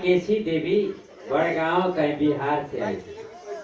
बालकेशी देवी बड़गांव कहीं बिहार से आई।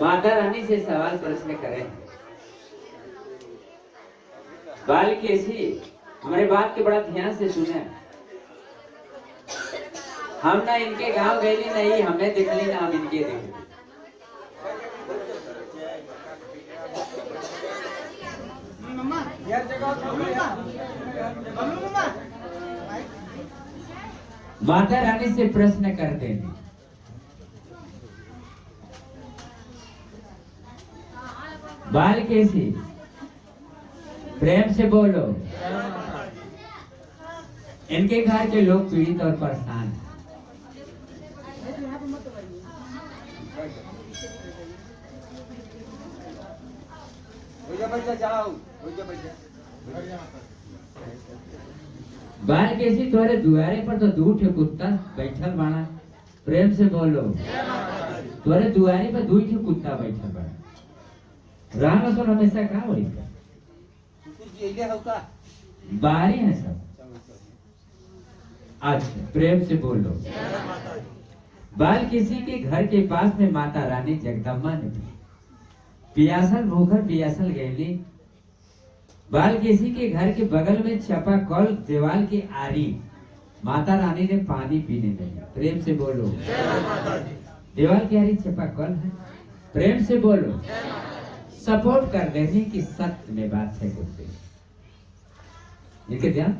माता रानी से सवाल प्रश्न करें। बालकेशी, हमारे बात के बड़ा ध्यान से सुने। हम ना इनके गांव गए नहीं, हमें देखली ना हम इनके देखली। माता रानी से प्रश्न करते हैं। बालकेशी, प्रेम से बोलो। इनके घर के लोग पीड़ित और परेशान हैं। बालकेशी, तुम्हारे दुआरे पर तो 2 ठे कुत्ता बैठल बाड़ा। प्रेम से बोलो। तुम्हारे दुआरे पर 2 ठे कुत्ता बैठल बाड़ा। राम सुन हमेशा कहा वही बाहरी है सब। अच्छा, प्रेम से बोलो। बालकेशी के घर के पास में माता रानी जगदम्बा ने पियासल भूखर पियासल गईली। बालकेशी के घर के बगल में चापाकल दीवार की आरी माता रानी ने पानी पीने लगी। प्रेम से बोलो। दीवार की आरी चापाकल है। प्रेम से बोलो। सपोर्ट कर देने की सत्य में बात है गुरुदेव। इनके ध्यान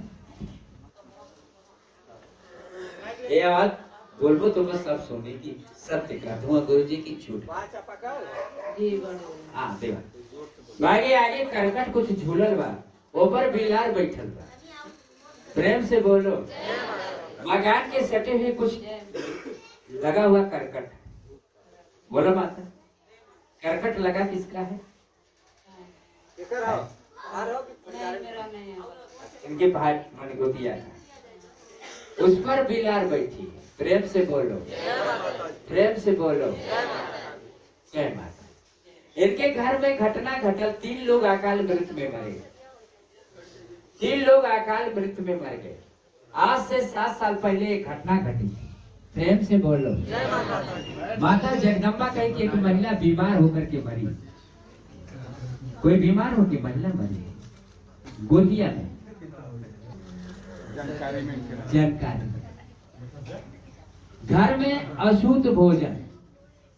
ये आवाज बोलबो तो मैं सब सुने की सत्य का धुआं गुरु जी की झूठ। हाँ देवा बागे आगे करकट कुछ झूलल बा, ऊपर बिलार बैठल बा। प्रेम से बोलो। मकान के सटे हुए कुछ लगा हुआ करकट। बोलो माता, करकट लगा किसका है? इनके भाई मन गोतिया था, उस पर बिलार बैठी है। प्रेम से बोलो। प्रेम से बोलो। जय माता। इनके घर में घटना घटल। 3 लोग अकाल मृत्यु में मरे। 3 लोग अकाल मृत्यु में मर गए। आज से 7 साल पहले एक घटना घटी। प्रेम से बोलो। माता जगदम्बा कही कि एक महिला बीमार होकर के मरी। कोई बीमार होकर महिला मरी गोदिया में। जानकारी घर में अशुद्ध भोजन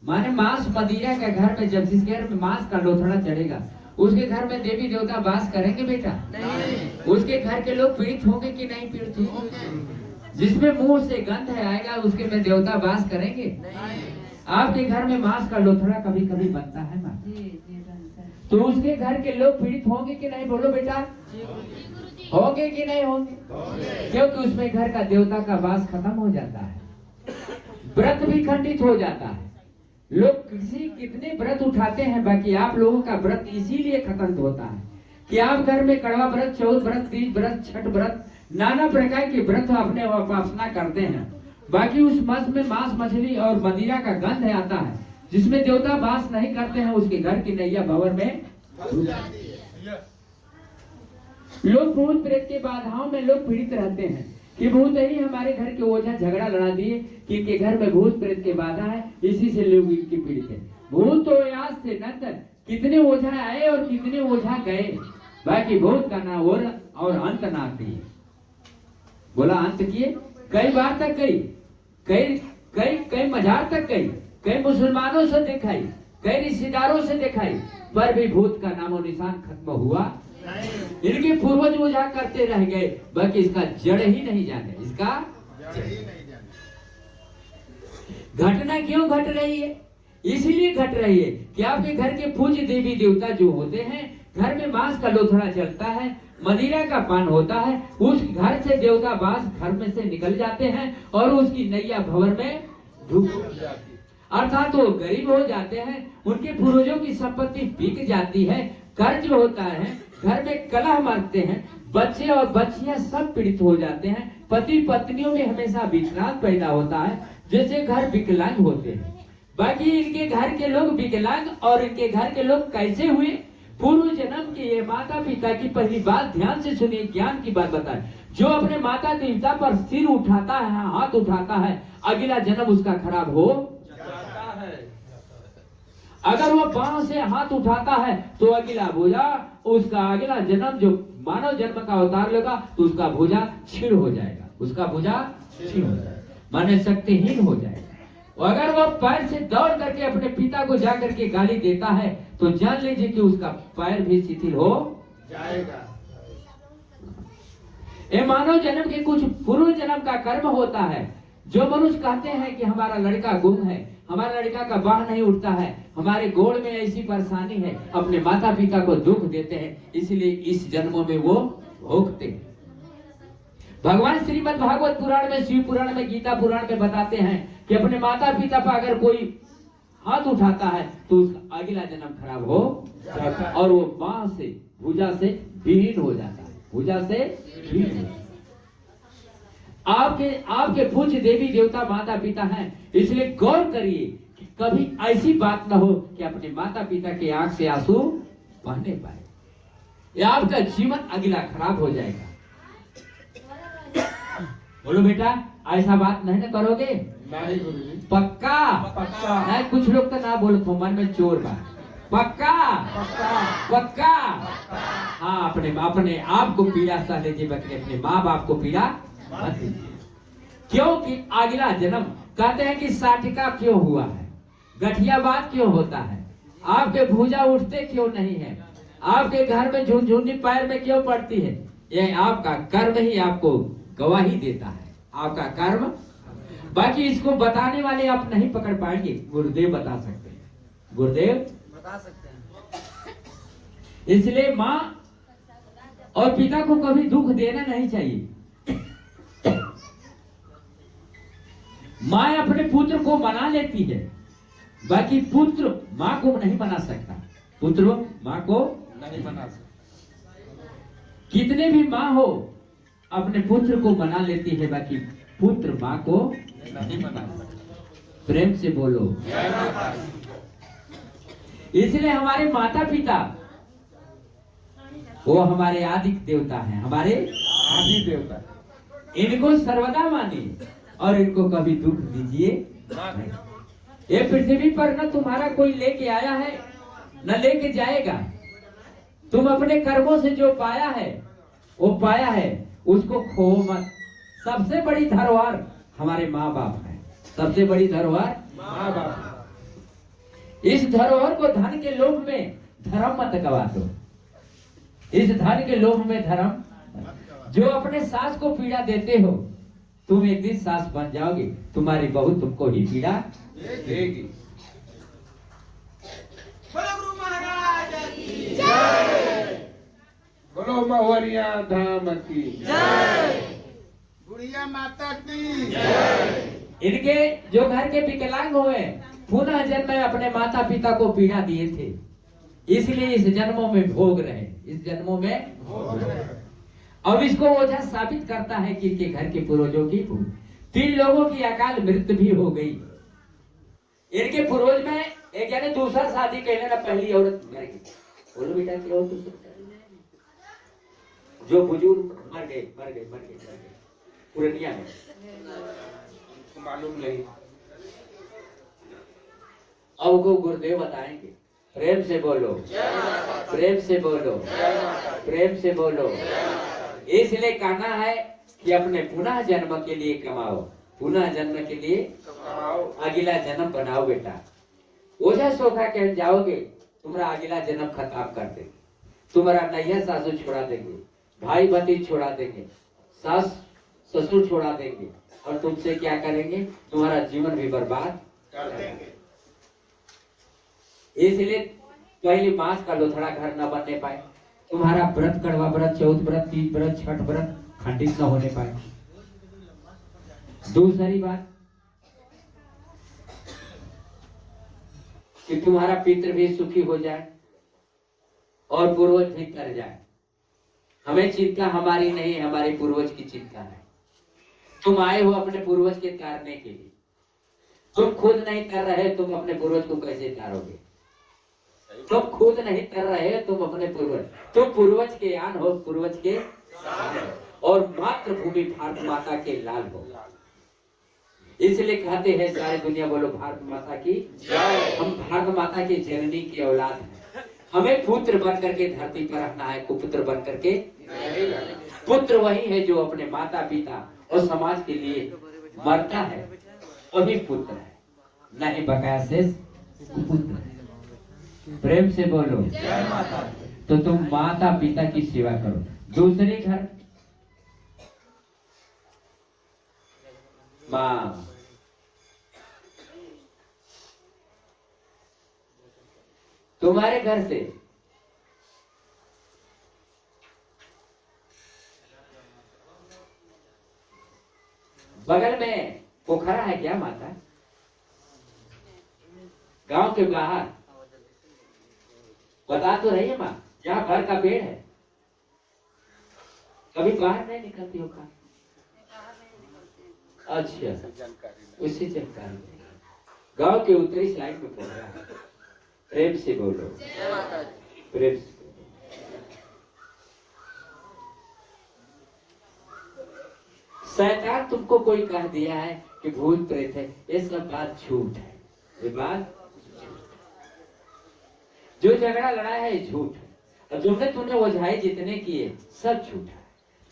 माने मांस मदिरा का घर में, जब जिस घर में मांस का लोथड़ा चढ़ेगा उसके घर में देवी देवता वास करेंगे बेटा? नहीं। उसके घर के लोग पीड़ित होंगे कि नहीं पीड़ित होंगे? जिसमें मुंह से गंध आएगा उसके में देवता वास करेंगे? नहीं। आपके घर में मांस का लोथड़ा कभी कभी बनता है माँ, तो उसके घर के लोग पीड़ित होंगे कि नहीं? बोलो बेटा, होंगे कि नहीं होंगे? क्योंकि उसमें घर का देवता का वास खत्म हो जाता है, व्रत भी खंडित हो जाता है। लोग कितने व्रत उठाते हैं, बाकी आप लोगों का व्रत इसीलिए खत्म होता है कि आप घर में कड़वा व्रत, चौथ व्रत, तीज व्रत, छठ व्रत, नाना प्रकार के व्रत अपने उपासना करते हैं। बाकी उस मास में मांस मछली और मदिरा का गंध आता है, जिसमें देवता वास नहीं करते हैं, उसके घर की नैया भंवर में लोग भूत प्रेत के बाधाओं में लोग पीड़ित रहते हैं कि भूत ही हमारे घर के ओझा झगड़ा लड़ा दिए कि इनके घर में भूत प्रेत के बाधा है, इसी से लोग इनके पीड़ित है। भूत तो आज से नंतर कितने ओझा आए और कितने ओझा गए, बाकी भूत का ना और अंत ना किए। बोला अंत किए कई बार तक कई मजार तक कई मुसलमानों से दिखाई, कई रिश्तेदारों से दिखाई, पर भी भूत का नामो निशान खत्म हुआ। इनके पूर्वज ओझा करते रह गए, बाकी इसका जड़ ही नहीं जाने। इसका घटना क्यों घट रही है? इसलिए घट रही है कि आपके घर के पूज्य देवी देवता जो होते हैं, घर में मांस का लोथड़ा चलता है, मदिरा का पान होता है, उस घर से देवता वास घर में से निकल जाते हैं और उसकी नैया भंवर में डूब जाती है। अर्थात वो गरीब हो जाते हैं, उनके पूर्वजों की संपत्ति बिक जाती है, कर्ज होता है, घर में कलह मरते हैं, बच्चे और बच्चियां सब पीड़ित हो जाते हैं, पति पत्नियों में हमेशा विकरांत पैदा होता है, जैसे घर विकलांग होते हैं। बाकी इनके घर के लोग विकलांग और इनके घर के लोग कैसे हुए? पूर्व जन्म के ये माता पिता की पहली बात ध्यान से सुनिए, ज्ञान की बात बताए। जो अपने माता पिता पर सिर उठाता है, हाथ उठाता है, अगला जन्म उसका खराब हो जाता है। अगर वो बाण से हाथ उठाता है तो अगला भुजा उसका अगला जन्म जो मानव जन्म का अवतार लेगा तो उसका भुजा क्षीण हो जाएगा, उसका भुजा क्षीण हो जाएगा, माने शक्तिहीन हो जाएगा। और अगर वो पैर से दौड़ करके अपने पिता को जा करके गाली देता है तो जान लीजिए कि उसका पैर भी शिथिल हो जाएगा। ये मानव जन्म के कुछ पूर्व जन्म का कर्म होता है। जो मनुष्य कहते हैं कि हमारा लड़का गुम है, हमारा लड़का का बाह नहीं उठता है, हमारे गोड़ में ऐसी परेशानी है, अपने माता पिता को दुख देते हैं, इसलिए इस जन्मों में वो भोगते हैं। भगवान श्रीमद् भागवत पुराण में, शिव पुराण में, गीता पुराण में बताते हैं कि अपने माता पिता पर अगर कोई हाथ उठाता है तो उसका अगला जन्म खराब हो जाता है और वो बाह से भुजा से विहीन हो जाता है, भुजा से विहीन हो जाता है। आपके पूज्य देवी देवता माता पिता हैं, इसलिए गौर करिए कि कभी ऐसी बात ना हो कि अपने माता पिता के आंख से आंसू बहने पाए, या आपका जीवन अगला खराब हो जाएगा। बोलो बेटा, ऐसा बात नहीं ना करोगे? नहीं गुरुजी। पक्का? पक्का। नहीं, कुछ लोग तो ना बोलते, मन में चोर बा। पक्का? पक्का। पक्का? हाँ, अपने आप को पीड़ा सह लीजिए, अपने माँ बाप को पीड़ा मत दीजिए। क्योंकि अगला जन्म कहते हैं कि साटिका क्यों हुआ है, गठियावाद क्यों होता है, आपके भुजा उठते क्यों नहीं है, आपके घर में झुनझुनी पैर में क्यों पड़ती है, ये आपका कर्म ही आपको गवाही देता है, आपका कर्म। बाकी इसको बताने वाले आप नहीं पकड़ पाएंगे, गुरुदेव बता सकते हैं, गुरुदेव बता सकते हैं। इसलिए माँ और पिता को कभी दुख देना नहीं चाहिए। माँ अपने पुत्र को मना लेती है, बाकी पुत्र माँ को नहीं मना सकता, पुत्र माँ को नहीं मना सकते। कितने भी माँ हो अपने पुत्र को मना लेती है, बाकी पुत्र माँ को नहीं मना सकते। प्रेम से बोलो। जय माता दी। इसलिए हमारे माता पिता वो हमारे आदि देवता हैं, हमारे आदि देवता। इनको सर्वदा मानिए और इनको कभी दुख दीजिए नहीं। ये पृथ्वी पर न तुम्हारा कोई लेके आया है न लेके जाएगा, तुम अपने कर्मों से जो पाया है वो पाया है, उसको खो मत। सबसे बड़ी धरोहर हमारे माँ बाप है, सबसे बड़ी धरोहर माँ बाप। इस धरोहर को धन के लोभ में धर्म मत गवा दो, इस धन के लोभ में धर्म। जो अपने सास को पीड़ा देते हो, तुम एक दिन सास बन जाओगे, तुम्हारी बहू तुमको ही पीड़ा देगी। बोलो गुरु महाराज की जय। बोलो महुरिया धाम की जय। बुढ़िया माता की जय। इनके जो घर के विकलांग हुए पुनः जन्म में अपने माता पिता को पीड़ा दिए थे, इसलिए इस जन्मों में भोग रहे, इस जन्मों में भोग रहे। अब इसको ओझा साबित करता है कि इनके घर के पूर्वजों की 3 लोगों की अकाल मृत्यु भी हो गई। इनके पूर्वज में एक यानी दूसरा शादी करने ना पहली औरत मर गई। बोलो बेटा की और जो बुजुर्ग मर गए पूर्णिया में, मालूम नहीं। अब को गुरुदेव बताएंगे। प्रेम से बोलो, प्रेम से बोलो, प्रेम से बोलो। इसलिए कहना है कि अपने पुनः जन्म के लिए कमाओ, पुनः जन्म के लिए कमाओ, अगला जन्म बनाओ बेटा। ओझा सोखा कह जाओगे, तुम्हारा अगला जन्म खत्म कर देंगे, तुम्हारा नैया सासू छोड़ा देंगे, भाई भतीज छोड़ा देंगे, सास ससुर छोड़ा देंगे, और तुमसे क्या करेंगे? तुम्हारा जीवन भी बर्बाद कर देंगे। इसलिए पहले मांस का लोथड़ा घर न बनने पाए, तुम्हारा व्रत, कड़वा व्रत, चौथ व्रत, तीज व्रत, छठ व्रत खंडित न होने पाए। दूसरी बात कि तुम्हारा पितृ भी सुखी हो जाए और पूर्वज भी तर जाए। हमें चिंता हमारी नहीं, हमारे पूर्वज की चिंता है। तुम आए हो अपने पूर्वज के तारने के लिए, तुम खुद नहीं तर रहे, तुम अपने पूर्वज को कैसे तारोगे? तुम खुद नहीं कर रहे, तुम अपने पूर्वज, तुम पूर्वज के आन हो, पूर्वज के और मातृभूमि भारत माता के लाल हो। इसलिए कहते हैं सारी दुनिया बोलो भारत माता की जय। हम भारत माता की जननी की औलाद हैं। हमें पुत्र बन करके धरती पर रखना है, कुपुत्र बन करके नहीं रहना। पुत्र वही है जो अपने माता पिता और समाज के लिए मरता है, वही पुत्र है, नहीं बकाया शेष कुपुत्र है। प्रेम से बोलो जय माता। तो तुम माता पिता की सेवा करो। दूसरे घर माँ, तुम्हारे घर से बगल में पोखरा है क्या माता? गांव के बाहर बता तो रही है माँ, जहाँ घर का पेड़ है। कभी बाहर नहीं निकलती हो का? अच्छा, उसी जानकारी। गांव के उत्तरी साइड में पोखरा है। प्रेम से बोलो प्रेम से। शैतान तुमको कोई कह दिया है कि भूत प्रेत है, ये सब बात झूठ है। ये बात जो झगड़ा लड़ा है ये झूठ है, और तुमने ओझाई जितने किए सब झूठ है।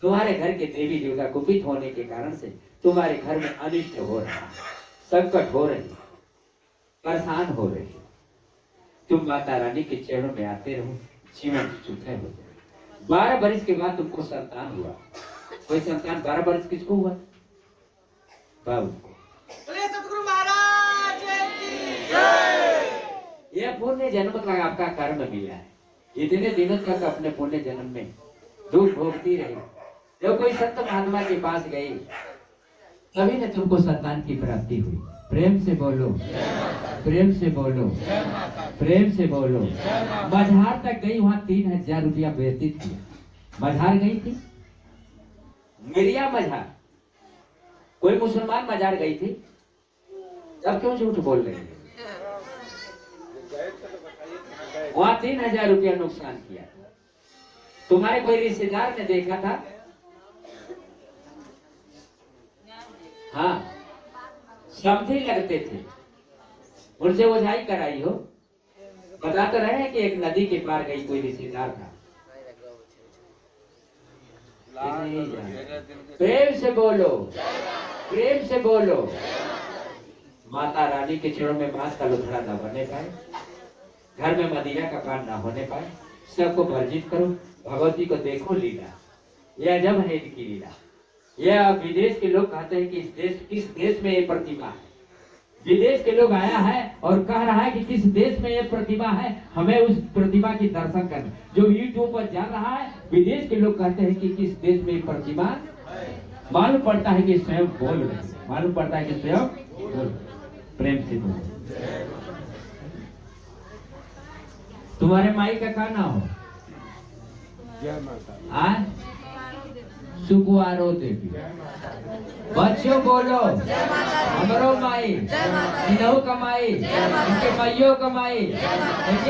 तुम्हारे घर के देवी देवता कुपित होने के कारण से तुम्हारे घर में अनिष्ट हो रहा है, संकट हो रही, परेशान हो रही। तुम माता रानी के चरणों में आते रहो, जीवन सुखमय हो जाए। 12 वर्ष के बाद तुमको संतान हुआ। कोई संतान 12 वर्ष किसको हुआ? बाबू को। सतगुरु महाराज की जय। यह पुण्य जन्म का आपका कर्म मिला है। इतने दिनों तक अपने पुण्य जन्म में दुख भोगती रही। जब कोई संत महात्मा के पास गई तभी न तुमको संतान की प्राप्ति हुई। प्रेम से बोलो प्रेम से बोलो प्रेम से बोलो। मझार तक गई, वहां 3000 रुपया व्यतीत किया। मझार गई थी, मिरिया मझार, कोई मुसलमान मजार गई थी। तब क्यों झूठ बोल रही है? वहां 3000 रुपया नुकसान किया। तुम्हारे कोई रिश्तेदार ने देखा था? हाँ, समझी लगते थे, उनसे ओझाई कराई हो। बता तो रहे हैं कि एक नदी के पार गई, कोई रिश्तेदार था। प्रेम से बोलो प्रेम से बोलो। माता रानी के चरणों में मांस का लुथड़ा न बनने पाए, घर में मदिरा का पान न होने पाए, सबको वर्जित करो। भगवती को देखो लीला, यह अजब है इनकी लीला। यह विदेश के लोग कहते हैं कि किस देश में ये प्रतिमा है। विदेश के लोग आया है और कह रहा है कि किस देश में ये प्रतिमा है, हमें उस प्रतिमा की दर्शन करना। जो यूट्यूब पर जा रहा है, विदेश के लोग कहते हैं कि किस देश में ये प्रतिमा, मालूम पड़ता है कि स्वयं बोल रहे, मालूम पड़ता है कि स्वयं बोल। प्रेम से बोलो। तुम्हारे माई का क्या नाम हो? जय माता। आज सुकुआरो देवी। बच्चों बोलो हमरो माई, इनहु कमाई, इनके मैयो कमाई,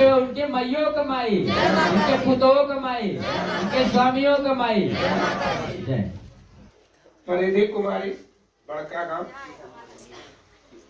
उनके मैयो कमाई, इनके पुतों कमाई, इनके स्वामियों कमाई। जय। परिधि कुमारी, बड़का गांव।